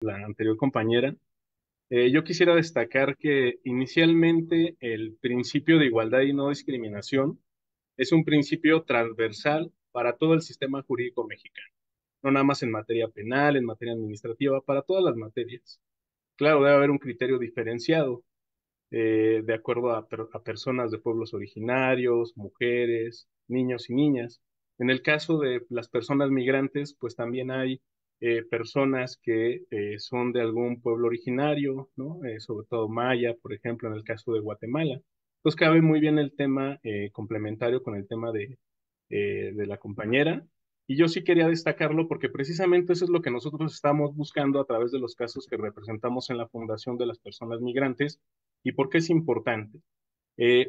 La anterior compañera, yo quisiera destacar que inicialmente el principio de igualdad y no discriminación es un principio transversal para todo el sistema jurídico mexicano, no nada más en materia penal, en materia administrativa, para todas las materias. Claro, debe haber un criterio diferenciado de acuerdo a personas de pueblos originarios, mujeres, niños y niñas. En el caso de las personas migrantes, pues también hay personas que son de algún pueblo originario, ¿no? Sobre todo maya, por ejemplo, en el caso de Guatemala. Entonces cabe muy bien el tema complementario con el tema de la compañera. Y yo sí quería destacarlo porque precisamente eso es lo que nosotros estamos buscando a través de los casos que representamos en la Fundación de las Personas Migrantes. ¿Y por qué es importante?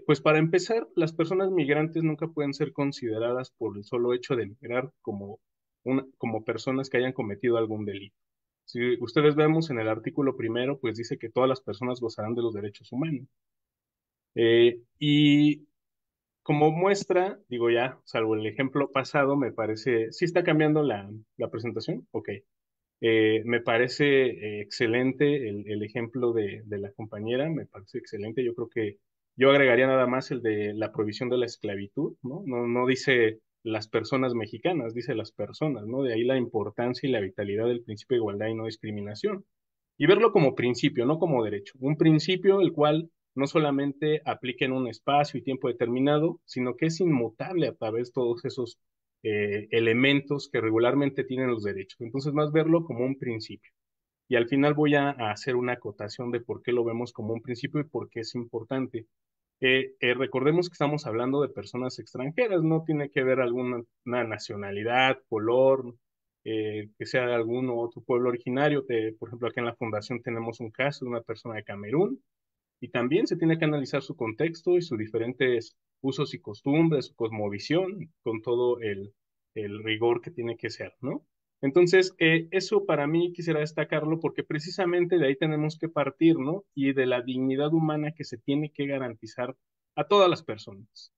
Pues para empezar, las personas migrantes nunca pueden ser consideradas por el solo hecho de migrar como personas que hayan cometido algún delito. Si ustedes vemos en el artículo primero, pues dice que todas las personas gozarán de los derechos humanos. Y como muestra, digo ya, salvo el ejemplo pasado, me parece, ¿sí está cambiando la presentación? Ok. Me parece excelente el ejemplo de la compañera, me parece excelente. Yo creo que yo agregaría nada más el de la prohibición de la esclavitud, ¿no? No dice las personas mexicanas, dice las personas, ¿no? De ahí la importancia y la vitalidad del principio de igualdad y no discriminación. Y verlo como principio, no como derecho. Un principio el cual no solamente aplica en un espacio y tiempo determinado, sino que es inmutable a través de todos esos elementos que regularmente tienen los derechos. Entonces, más verlo como un principio. Y al final voy a hacer una acotación de por qué lo vemos como un principio y por qué es importante. Recordemos que estamos hablando de personas extranjeras, no tiene que ver alguna una nacionalidad, color, que sea de algún u otro pueblo originario. Por ejemplo, aquí en la fundación tenemos un caso de una persona de Camerún y también se tiene que analizar su contexto y sus diferentes usos y costumbres, su cosmovisión, con todo el rigor que tiene que ser, ¿no? Entonces, eso para mí quisiera destacarlo porque precisamente de ahí tenemos que partir, ¿no? Y de la dignidad humana que se tiene que garantizar a todas las personas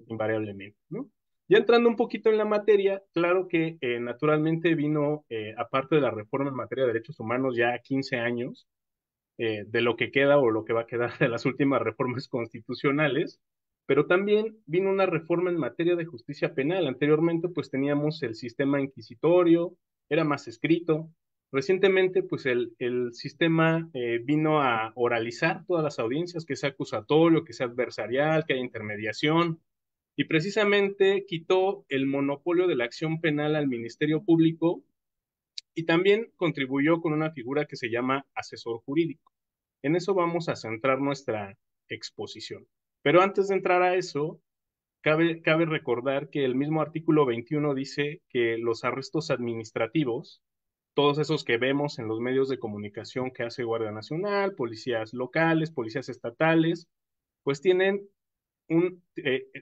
invariablemente, ¿no? Ya entrando un poquito en la materia, claro que naturalmente vino, aparte de la reforma en materia de derechos humanos, ya 15 años, de lo que queda o lo que va a quedar de las últimas reformas constitucionales, pero también vino una reforma en materia de justicia penal. Anteriormente, pues teníamos el sistema inquisitorio, era más escrito. Recientemente, pues el sistema vino a oralizar todas las audiencias, que sea acusatorio, que sea adversarial, que haya intermediación, y precisamente quitó el monopolio de la acción penal al Ministerio Público y también contribuyó con una figura que se llama asesor jurídico. En eso vamos a centrar nuestra exposición. Pero antes de entrar a eso, cabe recordar que el mismo artículo 21 dice que los arrestos administrativos, todos esos que vemos en los medios de comunicación que hace Guardia Nacional, policías locales, policías estatales, pues tienen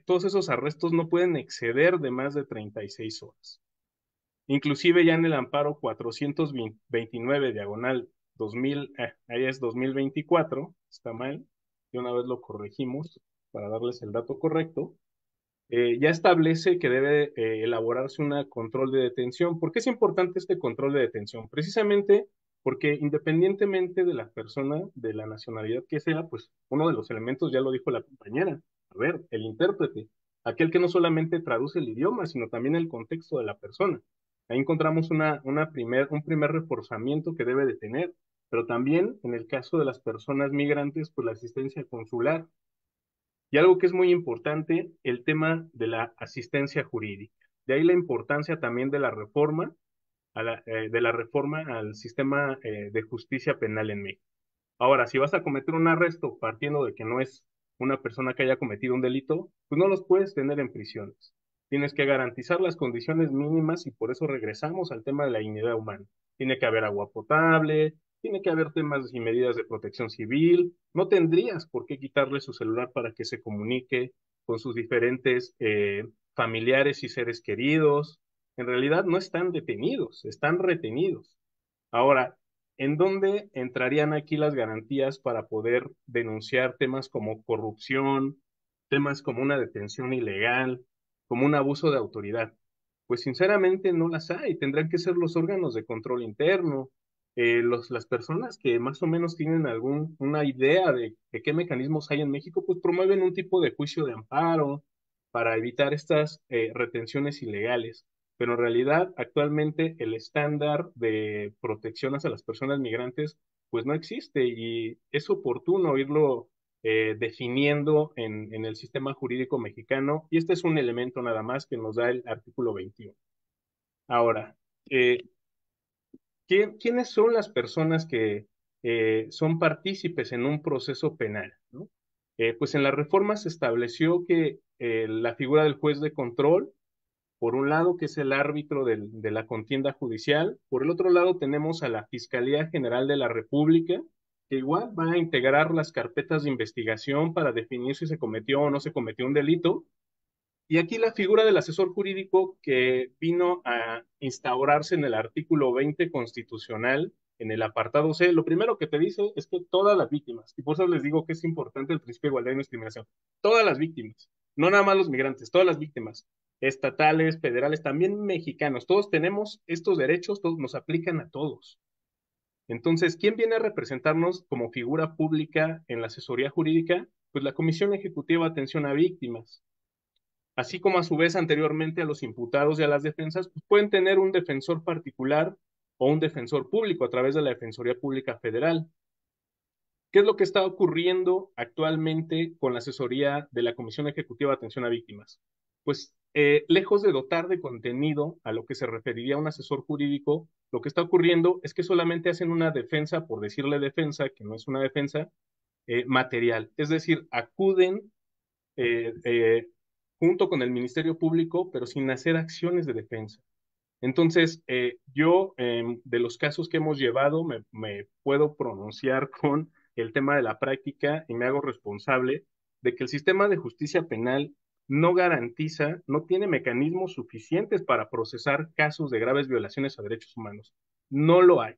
todos esos arrestos no pueden exceder de más de 36 horas. Inclusive ya en el amparo 429 diagonal 2000, ahí es 2024, está mal, de una vez lo corregimos para darles el dato correcto, ya establece que debe elaborarse un control de detención. ¿Por qué es importante este control de detención? Precisamente porque independientemente de la persona, de la nacionalidad que sea, pues uno de los elementos, ya lo dijo la compañera, a ver, el intérprete, aquel que no solamente traduce el idioma, sino también el contexto de la persona. Ahí encontramos un primer reforzamiento que debe de tener, pero también en el caso de las personas migrantes, pues la asistencia consular. Y algo que es muy importante, el tema de la asistencia jurídica. De ahí la importancia también de la reforma, de la reforma al sistema de justicia penal en México. Ahora, si vas a cometer un arresto partiendo de que no es una persona que haya cometido un delito, pues no los puedes tener en prisiones. Tienes que garantizar las condiciones mínimas y por eso regresamos al tema de la dignidad humana. Tiene que haber agua potable, tiene que haber temas y medidas de protección civil. No tendrías por qué quitarle su celular para que se comunique con sus diferentes familiares y seres queridos. En realidad no están detenidos, están retenidos. Ahora, ¿en dónde entrarían aquí las garantías para poder denunciar temas como corrupción, temas como una detención ilegal, como un abuso de autoridad? Pues sinceramente no las hay, tendrán que ser los órganos de control interno. las personas que más o menos tienen una idea de qué mecanismos hay en México, pues promueven un tipo de juicio de amparo para evitar estas retenciones ilegales. Pero en realidad, actualmente el estándar de protección hacia las personas migrantes, pues no existe y es oportuno irlo definiendo en el sistema jurídico mexicano. Y este es un elemento nada más que nos da el artículo 21. Ahora, eh, ¿quiénes son las personas que son partícipes en un proceso penal? ¿No? Pues en la reforma se estableció que la figura del juez de control, por un lado, que es el árbitro de la contienda judicial, por el otro lado tenemos a la Fiscalía General de la República, que igual va a integrar las carpetas de investigación para definir si se cometió o no se cometió un delito, y aquí la figura del asesor jurídico que vino a instaurarse en el artículo 20 constitucional, en el apartado C, lo primero que te dice es que todas las víctimas, y por eso les digo que es importante el principio de igualdad y no discriminación, todas las víctimas, no nada más los migrantes, todas las víctimas, estatales, federales, también mexicanos, todos tenemos estos derechos, todos nos aplican a todos. Entonces, ¿quién viene a representarnos como figura pública en la asesoría jurídica? Pues la Comisión Ejecutiva de Atención a Víctimas, así como a su vez anteriormente a los imputados y a las defensas, pues pueden tener un defensor particular o un defensor público a través de la Defensoría Pública Federal. ¿Qué es lo que está ocurriendo actualmente con la asesoría de la Comisión Ejecutiva de Atención a Víctimas? Pues lejos de dotar de contenido a lo que se referiría a un asesor jurídico, lo que está ocurriendo es que solamente hacen una defensa, por decirle defensa, que no es una defensa, material. Es decir, acuden eh, eh, junto con el Ministerio Público, pero sin hacer acciones de defensa. Entonces, yo de los casos que hemos llevado me puedo pronunciar con el tema de la práctica y me hago responsable de que el sistema de justicia penal no garantiza, no tiene mecanismos suficientes para procesar casos de graves violaciones a derechos humanos. No lo hay,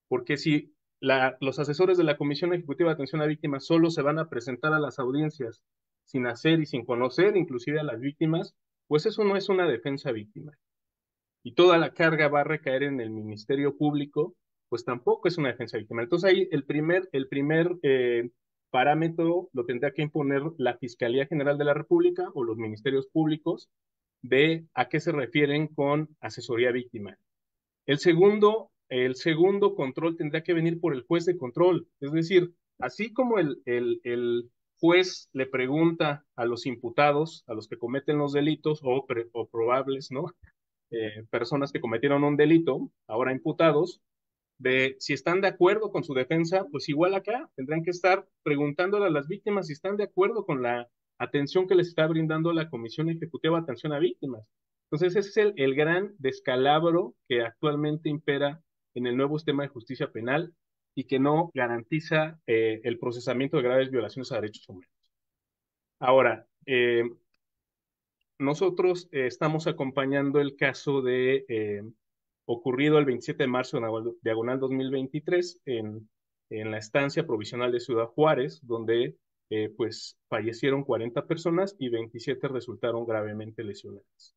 porque si los asesores de la Comisión Ejecutiva de Atención a Víctimas solo se van a presentar a las audiencias sin hacer y sin conocer inclusive a las víctimas, pues eso no es una defensa víctima. Y toda la carga va a recaer en el Ministerio Público, pues tampoco es una defensa víctima. Entonces ahí el primer parámetro lo tendrá que imponer la Fiscalía General de la República o los ministerios públicos de a qué se refieren con asesoría víctima. El segundo control tendrá que venir por el juez de control. Es decir, así como el juez le pregunta a los imputados, a los que cometen los delitos o probables, ¿no? Personas que cometieron un delito, ahora imputados, de si están de acuerdo con su defensa, pues igual acá tendrán que estar preguntándole a las víctimas si están de acuerdo con la atención que les está brindando la Comisión Ejecutiva de Atención a Víctimas. Entonces, ese es el gran descalabro que actualmente impera en el nuevo sistema de justicia penal y que no garantiza el procesamiento de graves violaciones a derechos humanos. Ahora, nosotros estamos acompañando el caso de ocurrido el 27 de marzo, diagonal 2023, en la estancia provisional de Ciudad Juárez, donde pues fallecieron 40 personas y 27 resultaron gravemente lesionadas.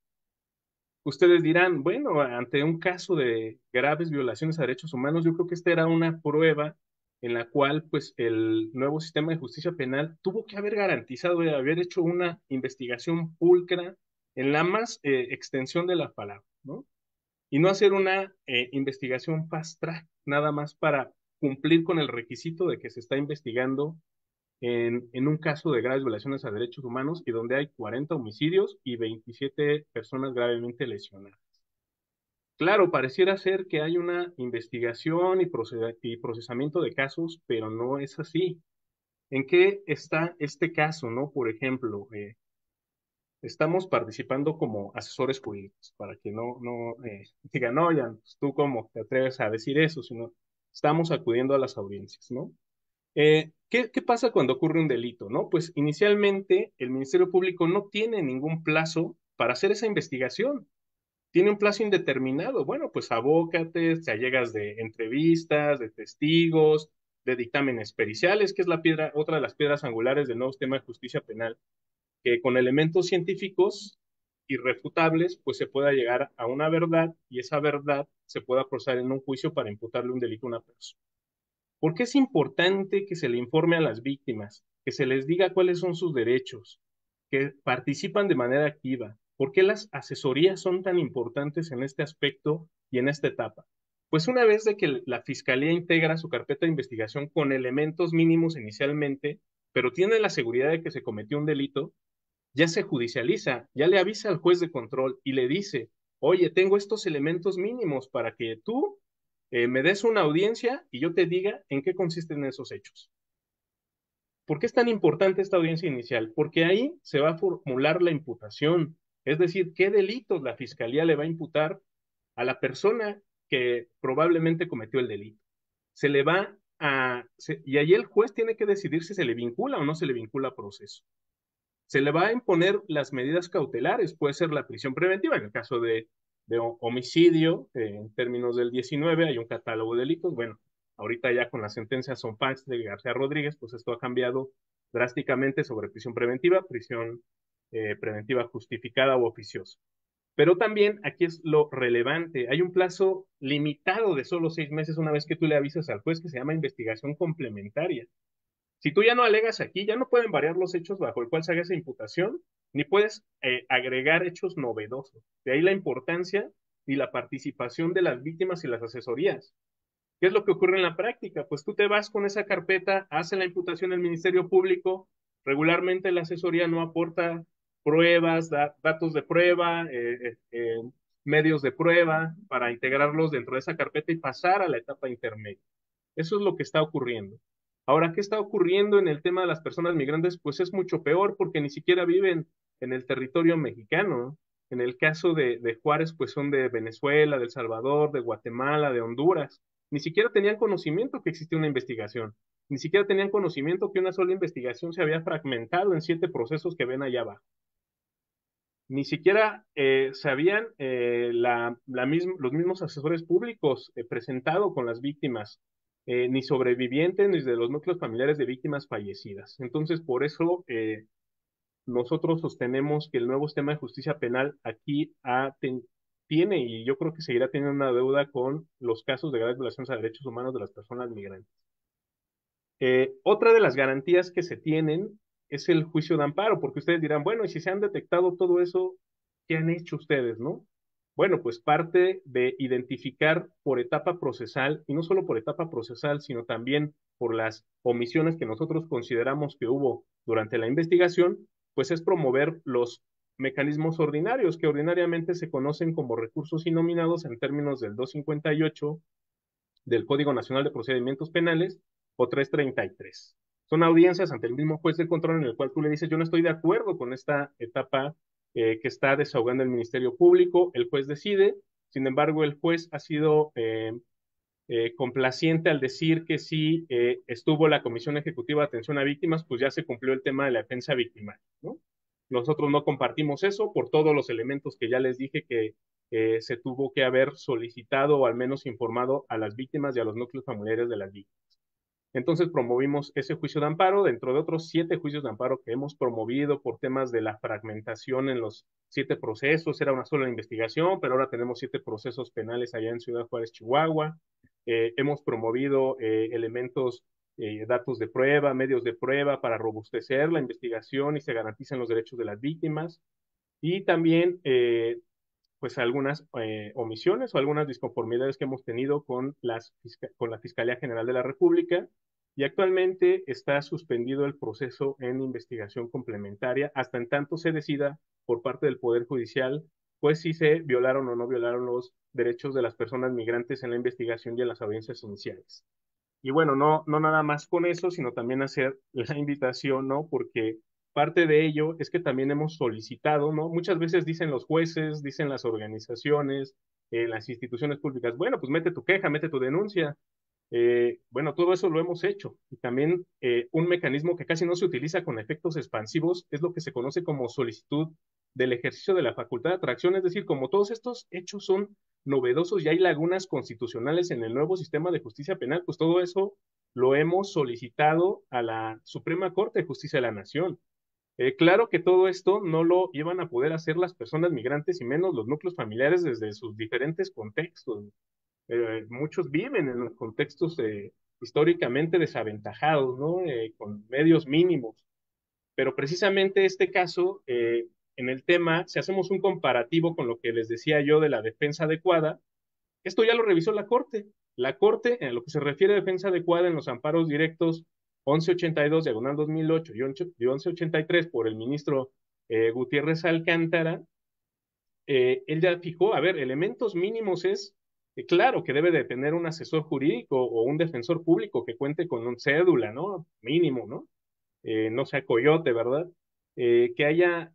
Ustedes dirán, bueno, ante un caso de graves violaciones a derechos humanos, yo creo que esta era una prueba en la cual, pues, el nuevo sistema de justicia penal tuvo que haber garantizado y haber hecho una investigación pulcra en la más extensión de la palabra, ¿no? Y no hacer una investigación fast track, nada más para cumplir con el requisito de que se está investigando en un caso de graves violaciones a derechos humanos y donde hay 40 homicidios y 27 personas gravemente lesionadas. Claro, pareciera ser que hay una investigación y procesamiento de casos, pero no es así. ¿En qué está este caso, no? Por ejemplo, estamos participando como asesores jurídicos, para que no digan, no, ya, pues, tú cómo te atreves a decir eso, sino estamos acudiendo a las audiencias, ¿no? ¿Qué pasa cuando ocurre un delito, no? Pues inicialmente el Ministerio Público no tiene ningún plazo para hacer esa investigación. Tiene un plazo indeterminado. Bueno, pues abócate, te allegas de entrevistas, de testigos, de dictámenes periciales, que es otra de las piedras angulares del nuevo sistema de justicia penal, que con elementos científicos irrefutables, pues se pueda llegar a una verdad y esa verdad se pueda procesar en un juicio para imputarle un delito a una persona. ¿Por qué es importante que se le informe a las víctimas, que se les diga cuáles son sus derechos, que participan de manera activa? ¿Por qué las asesorías son tan importantes en este aspecto y en esta etapa? Pues una vez de que la Fiscalía integra su carpeta de investigación con elementos mínimos inicialmente, pero tiene la seguridad de que se cometió un delito, ya se judicializa, ya le avisa al juez de control y le dice, oye, tengo estos elementos mínimos para que tú me des una audiencia y yo te diga en qué consisten esos hechos. ¿Por qué es tan importante esta audiencia inicial? Porque ahí se va a formular la imputación, es decir, qué delitos la fiscalía le va a imputar a la persona que probablemente cometió el delito. Se le va y ahí el juez tiene que decidir si se le vincula o no se le vincula a proceso. Se le va a imponer las medidas cautelares, puede ser la prisión preventiva, en el caso de homicidio, en términos del 19 hay un catálogo de delitos, bueno, ahorita ya con la sentencia Sonpax de García Rodríguez, pues esto ha cambiado drásticamente sobre prisión preventiva justificada o oficiosa. Pero también aquí es lo relevante, hay un plazo limitado de solo 6 meses una vez que tú le avisas al juez que se llama investigación complementaria. Si tú ya no alegas aquí, ya no pueden variar los hechos bajo el cual se haga esa imputación, ni puedes agregar hechos novedosos. De ahí la importancia y la participación de las víctimas y las asesorías. ¿Qué es lo que ocurre en la práctica? Pues tú te vas con esa carpeta, hace la imputación el Ministerio Público, regularmente la asesoría no aporta pruebas, datos de prueba, medios de prueba para integrarlos dentro de esa carpeta y pasar a la etapa intermedia. Eso es lo que está ocurriendo. Ahora, ¿qué está ocurriendo en el tema de las personas migrantes? Pues es mucho peor porque ni siquiera viven en el territorio mexicano. En el caso de Juárez, pues son de Venezuela, de El Salvador, de Guatemala, de Honduras. Ni siquiera tenían conocimiento que existía una investigación. Ni siquiera tenían conocimiento que una sola investigación se había fragmentado en 7 procesos que ven allá abajo. Ni siquiera sabían los mismos asesores públicos presentado con las víctimas, ni sobrevivientes, ni de los núcleos familiares de víctimas fallecidas. Entonces, por eso nosotros sostenemos que el nuevo sistema de justicia penal aquí tiene, y yo creo que seguirá teniendo una deuda con los casos de graves violaciones a derechos humanos de las personas migrantes. Otra de las garantías que se tienen es el juicio de amparo, porque ustedes dirán, bueno, y si se han detectado todo eso, ¿qué han hecho ustedes, no? Bueno, pues parte de identificar por etapa procesal, y no solo por etapa procesal, sino también por las omisiones que nosotros consideramos que hubo durante la investigación, pues es promover los mecanismos ordinarios, que ordinariamente se conocen como recursos innominados en términos del 258 del Código Nacional de Procedimientos Penales o 333. Son audiencias ante el mismo juez de control en el cual tú le dices, yo no estoy de acuerdo con esta etapa que está desahogando el Ministerio Público, el juez decide, sin embargo, el juez ha sido complaciente al decir que si estuvo la Comisión Ejecutiva de Atención a Víctimas, pues ya se cumplió el tema de la defensa victimaria, ¿no? Nosotros no compartimos eso por todos los elementos que ya les dije que se tuvo que haber solicitado o al menos informado a las víctimas y a los núcleos familiares de las víctimas. Entonces promovimos ese juicio de amparo, dentro de otros 7 juicios de amparo que hemos promovido por temas de la fragmentación en los 7 procesos. Era una sola investigación, pero ahora tenemos 7 procesos penales allá en Ciudad Juárez, Chihuahua. Hemos promovido elementos, datos de prueba, medios de prueba para robustecer la investigación y se garanticen los derechos de las víctimas. Y también pues algunas omisiones o algunas disconformidades que hemos tenido con la Fiscalía General de la República y actualmente está suspendido el proceso en investigación complementaria hasta en tanto se decida por parte del Poder Judicial pues si se violaron o no violaron los derechos de las personas migrantes en la investigación y en las audiencias iniciales. Y bueno, no nada más con eso, sino también hacer la invitación, ¿no? Porque parte de ello es que también hemos solicitado, ¿no? Muchas veces dicen los jueces, dicen las organizaciones, las instituciones públicas, bueno, pues mete tu queja, mete tu denuncia. Bueno, todo eso lo hemos hecho. Y también un mecanismo que casi no se utiliza con efectos expansivos es lo que se conoce como solicitud del ejercicio de la facultad de atracción. Es decir, como todos estos hechos son novedosos y hay lagunas constitucionales en el nuevo sistema de justicia penal, pues todo eso lo hemos solicitado a la Suprema Corte de Justicia de la Nación. Claro que todo esto no lo iban a poder hacer las personas migrantes y menos los núcleos familiares desde sus diferentes contextos. Muchos viven en los contextos históricamente desaventajados, ¿no? Con medios mínimos. Pero precisamente este caso, en el tema, si hacemos un comparativo con lo que les decía yo de la defensa adecuada, esto ya lo revisó la Corte. La Corte, en lo que se refiere a defensa adecuada en los amparos directos 1182, diagonal 2008 y 1183 por el ministro Gutiérrez Alcántara, él ya fijó, a ver, elementos mínimos es, claro, que debe de tener un asesor jurídico o un defensor público que cuente con un cédula, ¿no? Mínimo, ¿no? No sea coyote, ¿verdad? Que haya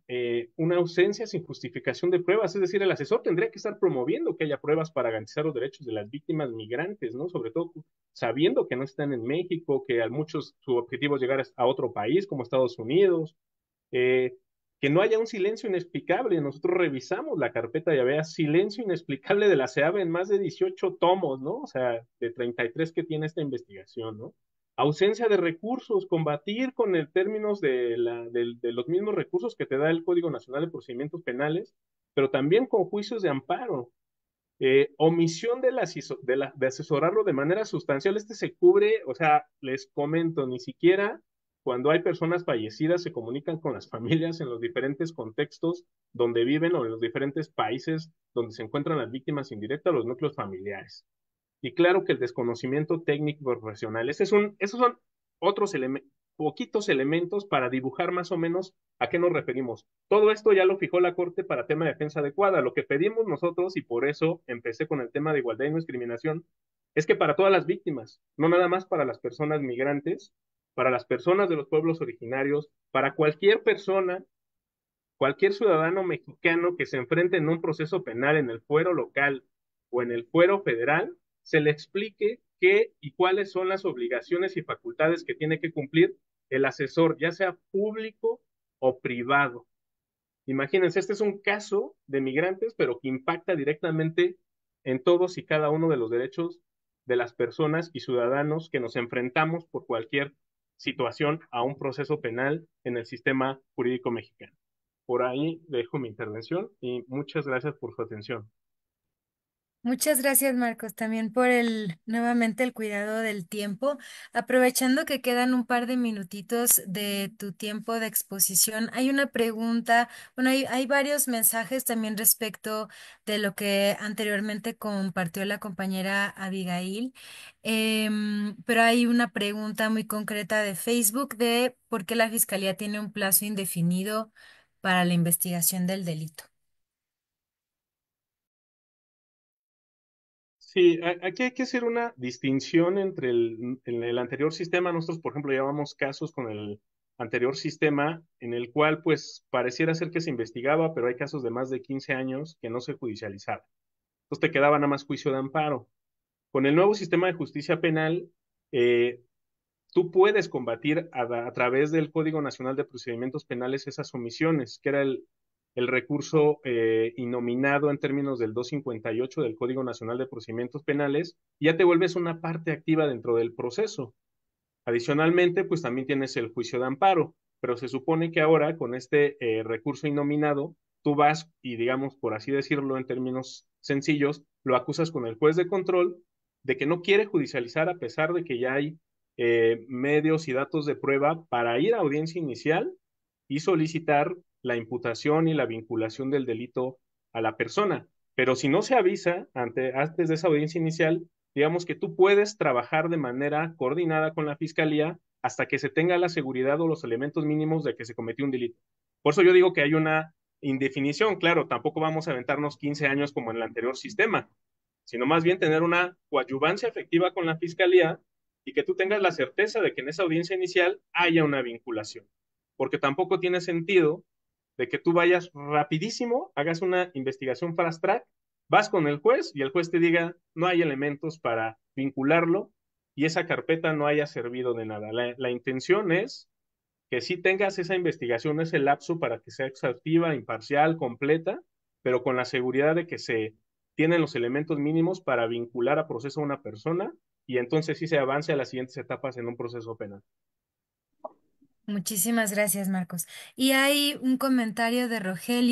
una ausencia sin justificación de pruebas, es decir, el asesor tendría que estar promoviendo que haya pruebas para garantizar los derechos de las víctimas migrantes, ¿no? Sobre todo sabiendo que no están en México, que a muchos su objetivo es llegar a otro país como Estados Unidos, eh, que no haya un silencio inexplicable. Nosotros revisamos la carpeta y había silencio inexplicable de la CEAB en más de 18 tomos, ¿no? O sea, de 33 que tiene esta investigación, ¿no? Ausencia de recursos, combatir con el términos de los mismos recursos que te da el Código Nacional de Procedimientos Penales, pero también con juicios de amparo. Omisión de asesorarlo de manera sustancial, este se cubre, o sea, les comento, ni siquiera cuando hay personas fallecidas se comunican con las familias en los diferentes contextos donde viven o en los diferentes países donde se encuentran las víctimas indirectas, los núcleos familiares. Y claro que el desconocimiento técnico profesional, esos son otros poquitos elementos para dibujar más o menos a qué nos referimos. Todo esto ya lo fijó la Corte para tema de defensa adecuada. Lo que pedimos nosotros, y por eso empecé con el tema de igualdad y no discriminación, es que para todas las víctimas, no nada más para las personas migrantes, para las personas de los pueblos originarios, para cualquier persona, cualquier ciudadano mexicano que se enfrente en un proceso penal en el fuero local o en el fuero federal, se le explique qué y cuáles son las obligaciones y facultades que tiene que cumplir el asesor, ya sea público o privado. Imagínense, este es un caso de migrantes, pero que impacta directamente en todos y cada uno de los derechos de las personas y ciudadanos que nos enfrentamos por cualquier situación a un proceso penal en el sistema jurídico mexicano. Por ahí dejo mi intervención y muchas gracias por su atención. Muchas gracias, Marcos, también por nuevamente el cuidado del tiempo. Aprovechando que quedan un par de minutitos de tu tiempo de exposición, hay una pregunta, bueno, hay varios mensajes también respecto de lo que anteriormente compartió la compañera Abigail, pero hay una pregunta muy concreta de Facebook de por qué la Fiscalía tiene un plazo indefinido para la investigación del delito. Sí, aquí hay que hacer una distinción entre el anterior sistema. Nosotros, por ejemplo, llevamos casos con el anterior sistema en el cual, pues, pareciera ser que se investigaba, pero hay casos de más de 15 años que no se judicializaban. Entonces te quedaba nada más juicio de amparo. Con el nuevo sistema de justicia penal, eh, tú puedes combatir a través del Código Nacional de Procedimientos Penales esas omisiones, que era el recurso innominado en términos del 258 del Código Nacional de Procedimientos Penales, y ya te vuelves una parte activa dentro del proceso. Adicionalmente, pues también tienes el juicio de amparo, pero se supone que ahora con este recurso innominado, tú vas y digamos, por así decirlo en términos sencillos, lo acusas con el juez de control de que no quiere judicializar a pesar de que ya hay medios y datos de prueba para ir a audiencia inicial y solicitar la imputación y la vinculación del delito a la persona. Pero si no se avisa antes de esa audiencia inicial, digamos que tú puedes trabajar de manera coordinada con la fiscalía hasta que se tenga la seguridad o los elementos mínimos de que se cometió un delito. Por eso yo digo que hay una indefinición, claro, tampoco vamos a aventarnos 15 años como en el anterior sistema, sino más bien tener una coadyuvancia efectiva con la fiscalía y que tú tengas la certeza de que en esa audiencia inicial haya una vinculación. Porque tampoco tiene sentido de que tú vayas rapidísimo, hagas una investigación fast track, vas con el juez y el juez te diga no hay elementos para vincularlo y esa carpeta no haya servido de nada. La intención es que sí tengas esa investigación, ese lapso para que sea exhaustiva, imparcial, completa, pero con la seguridad de que se tienen los elementos mínimos para vincular a proceso a una persona y entonces sí se avance a las siguientes etapas en un proceso penal. Muchísimas gracias, Marcos. Y hay un comentario de Rogelio.